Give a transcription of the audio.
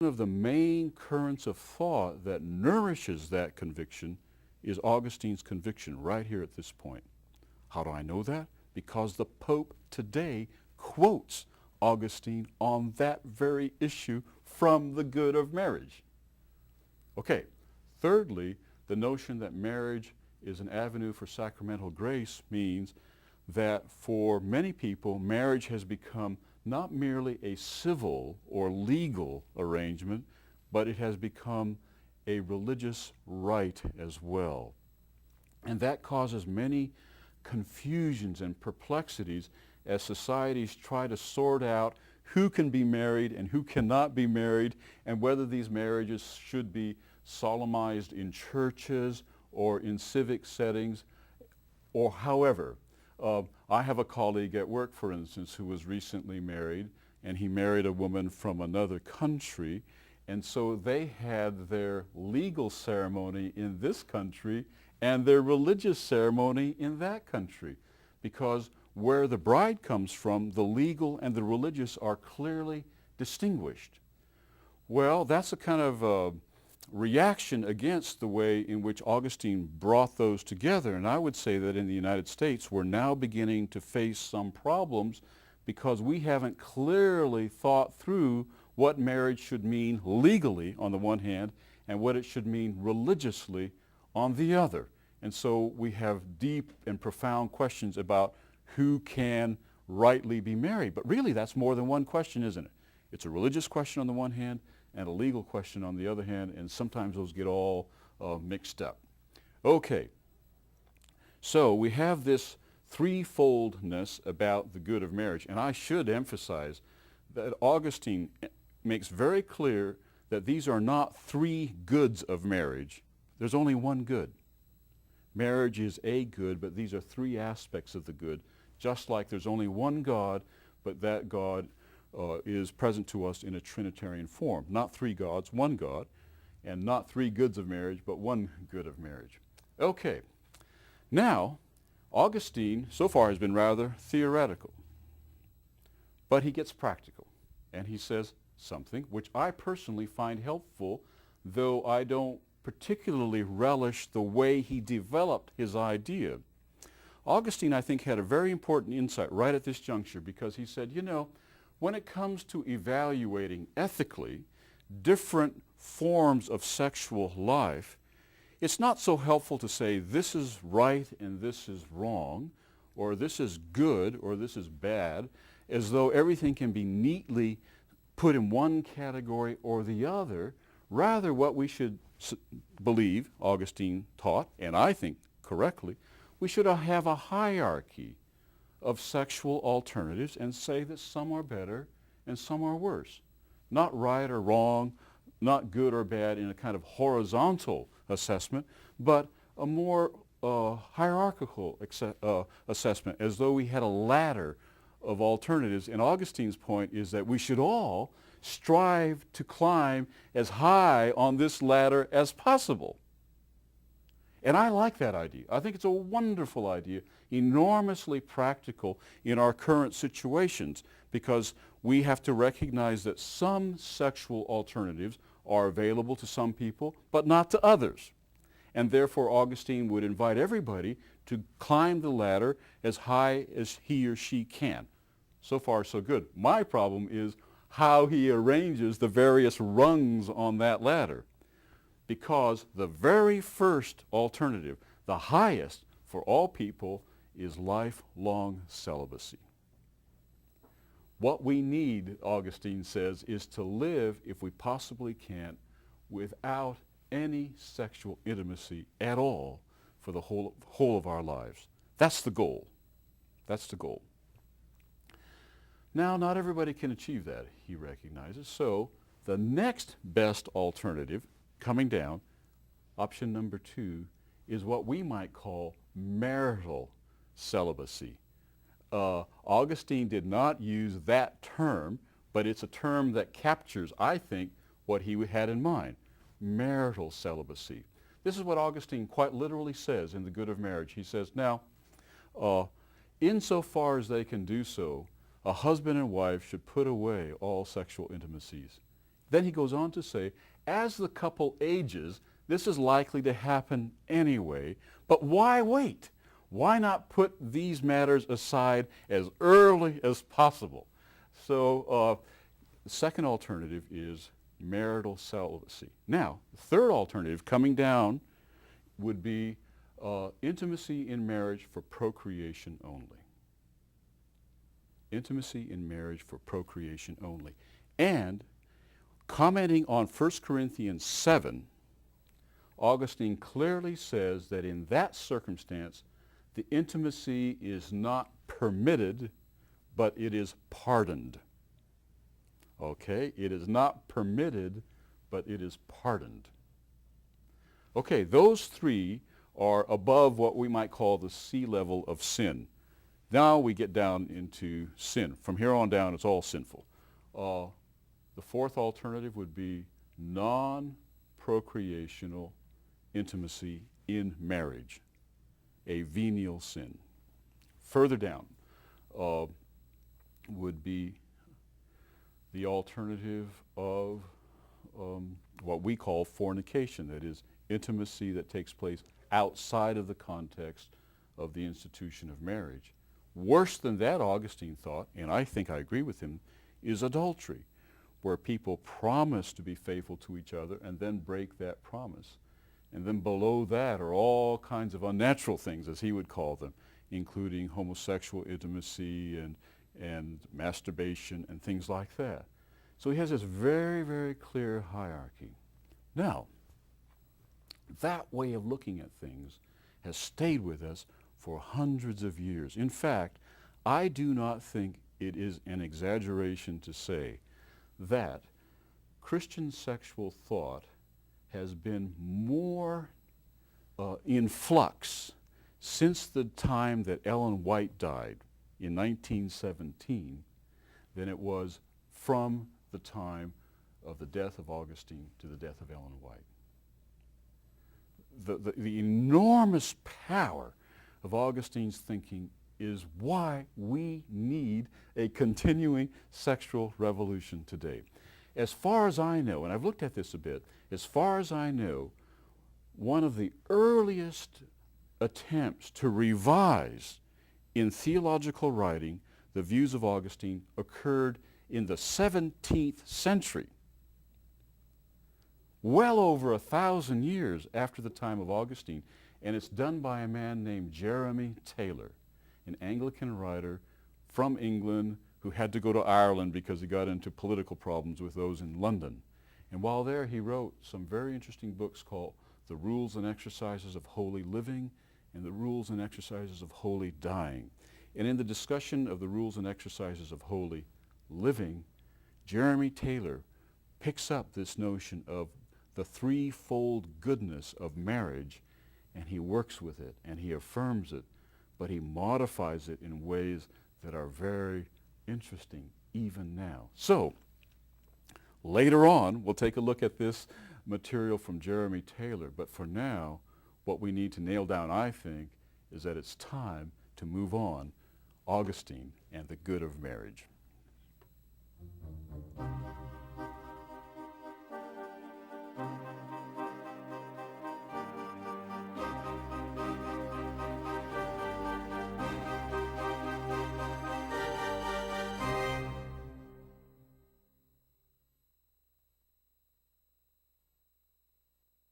of the main currents of thought that nourishes that conviction is Augustine's conviction right here at this point. How do I know that? Because the Pope today quotes Augustine on that very issue from The Good of Marriage. Okay, thirdly, the notion that marriage is an avenue for sacramental grace means that for many people, marriage has become not merely a civil or legal arrangement, but it has become a religious rite as well. And that causes many confusions and perplexities as societies try to sort out who can be married and who cannot be married, and whether these marriages should be solemnized in churches or in civic settings, or however. I have a colleague at work, for instance, who was recently married, and he married a woman from another country, and so they had their legal ceremony in this country and their religious ceremony in that country, because where the bride comes from, the legal and the religious are clearly distinguished. Well, that's a kind of reaction against the way in which Augustine brought those together. And I would say that in the United States, we're now beginning to face some problems because we haven't clearly thought through what marriage should mean legally on the one hand and what it should mean religiously on the other. And so we have deep and profound questions about who can rightly be married. But really, that's more than one question, isn't it? It's a religious question on the one hand and a legal question on the other hand, and sometimes those get all mixed up. Okay, so we have this threefoldness about the good of marriage, and I should emphasize that Augustine makes very clear that these are not three goods of marriage. There's only one good. Marriage is a good, but these are three aspects of the good, just like there's only one God, but that God is present to us in a Trinitarian form. Not three gods, one God, and not three goods of marriage, but one good of marriage. Okay, now, Augustine so far has been rather theoretical, but he gets practical, and he says something which I personally find helpful, though I don't particularly relish the way he developed his idea. Augustine, I think, had a very important insight right at this juncture, because he said, you know, when it comes to evaluating ethically different forms of sexual life, it's not so helpful to say this is right and this is wrong, or this is good or this is bad, as though everything can be neatly put in one category or the other. Rather, what we should believe, Augustine taught, and I think correctly, we should have a hierarchy of sexual alternatives and say that some are better and some are worse. Not right or wrong, not good or bad in a kind of horizontal assessment, but a more hierarchical assessment, as though we had a ladder of alternatives. And Augustine's point is that we should all strive to climb as high on this ladder as possible. And I like that idea. I think it's a wonderful idea, enormously practical in our current situations, because we have to recognize that some sexual alternatives are available to some people, but not to others. And therefore, Augustine would invite everybody to climb the ladder as high as he or she can. So far, so good. My problem is how he arranges the various rungs on that ladder, because the very first alternative, the highest for all people, is lifelong celibacy. What we need, Augustine says, is to live, if we possibly can, without any sexual intimacy at all for the whole of our lives. That's the goal. That's the goal. Now, not everybody can achieve that, he recognizes. So the next best alternative, coming down, option number 2, is what we might call marital celibacy. Augustine did not use that term, but it's a term that captures, I think, what he had in mind, marital celibacy. This is what Augustine quite literally says in The Good of Marriage. He says, now, insofar as they can do so, a husband and wife should put away all sexual intimacies. Then he goes on to say, as the couple ages, this is likely to happen anyway, but why wait? Why not put these matters aside as early as possible? So the second alternative is marital celibacy. Now, the third alternative coming down would be intimacy in marriage for procreation only. Intimacy in marriage for procreation only. And commenting on 1 Corinthians 7, Augustine clearly says that in that circumstance, the intimacy is not permitted, but it is pardoned. Okay, it is not permitted, but it is pardoned. Okay, those three are above what we might call the sea level of sin. Now we get down into sin. From here on down, it's all sinful. The fourth alternative would be non-procreational intimacy in marriage, a venial sin. Further down would be the alternative of what we call fornication, that is, intimacy that takes place outside of the context of the institution of marriage. Worse than that, Augustine thought, and I think I agree with him, is adultery, where people promise to be faithful to each other and then break that promise. And then below that are all kinds of unnatural things, as he would call them, including homosexual intimacy and masturbation and things like that. So he has this very, very clear hierarchy. Now, that way of looking at things has stayed with us for hundreds of years. In fact, I do not think it is an exaggeration to say that Christian sexual thought has been more in flux since the time that Ellen White died in 1917 than it was from the time of the death of Augustine to the death of Ellen White. The enormous power of Augustine's thinking is why we need a continuing sexual revolution today. As far as I know, and I've looked at this a bit, as far as I know, one of the earliest attempts to revise in theological writing the views of Augustine occurred in the 17th century, well over 1,000 years after the time of Augustine, and it's done by a man named Jeremy Taylor, an Anglican writer from England who had to go to Ireland because he got into political problems with those in London. And while there, he wrote some very interesting books called The Rules and Exercises of Holy Living and The Rules and Exercises of Holy Dying. And in the discussion of the rules and exercises of holy living, Jeremy Taylor picks up this notion of the threefold goodness of marriage, and he works with it, and he affirms it, but he modifies it in ways that are very interesting even now. So, later on, we'll take a look at this material from Jeremy Taylor, but for now, what we need to nail down, I think, is that it's time to move on Augustine and the good of marriage.